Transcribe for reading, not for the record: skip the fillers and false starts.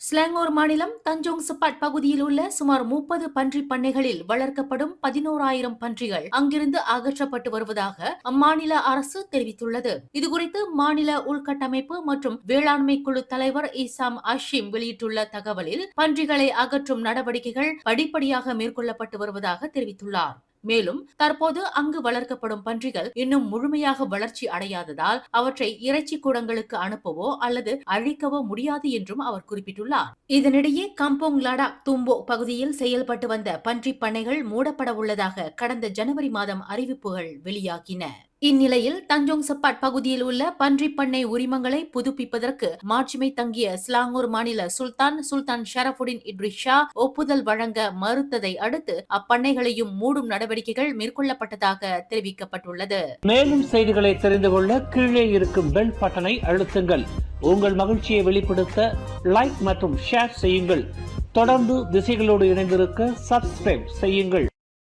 ஸ்லாங்கூர் மாநிலம் தஞ்சோங் சப்பாட் பகுதியில் உள்ள சுமார் 30 பன்றி பண்ணைகளில் வளர்க்கப்படும் 11,000 பன்றிகள் அங்கிருந்து அகற்றப்பட்டு வருவதாக அம்மாநில அரசு தெரிவித்துள்ளது. இதுகுறித்து மாநில உள்கட்டமைப்பு மற்றும் வேளாண்மை குழு தலைவர் இசாம் அஷிம் வெளியிட்டுள்ள தகவலில் பன்றிகளை அகற்றும் நடவடிக்கைகள் படிப்படியாக மேற்கொள்ளப்பட்டு வருவதாக தெரிவித்துள்ளார். மேலும் தற்போது அங்கு வளர்க்கப்படும் பன்றிகள் இன்னும் முழுமையாக வளர்ச்சி அடையாததால் அவற்றை இறைச்சி கூடங்களுக்கு அனுப்பவோ அல்லது அழிக்கவோ முடியாது என்றும் அவர் குறிப்பிட்டுள்ளார். இதனிடையே கம்போங் லடாக் தும்போ பகுதியில் செயல்பட்டு வந்த பன்றி பண்ணைகள் மூடப்பட உள்ளதாக கடந்த ஜனவரி மாதம் அறிவிப்புகள் வெளியாகின. இந்நிலையில் தஞ்சோங் சப்பாட் பகுதியில் உள்ள பன்றி பண்ணை உரிமங்களை புதுப்பிப்பதற்கு மாட்சிமை தங்கிய ஸ்லாங்கூர் மாநில சுல்தான் ஷரஃபுடின் இட்ரிஸ் ஷா ஒப்புதல் வழங்க மறுத்ததை அடுத்து அப்பண்ணைகளையும் மூடும் நடவடிக்கைகள் மேற்கொள்ளப்பட்டதாக தெரிவிக்கப்பட்டுள்ளது. மேலும் செய்திகளை தெரிந்து கொள்ள கீழே இருக்கும் பெல் பட்டனை அழுத்துங்கள். உங்கள் மகிழ்ச்சியை வெளிப்படுத்த லைக் மற்றும் ஷேர் செய்யுங்கள். தொடர்ந்து திசைகளோடு இணைந்திருக்க சப்ஸ்கிரைப் செய்யுங்கள்.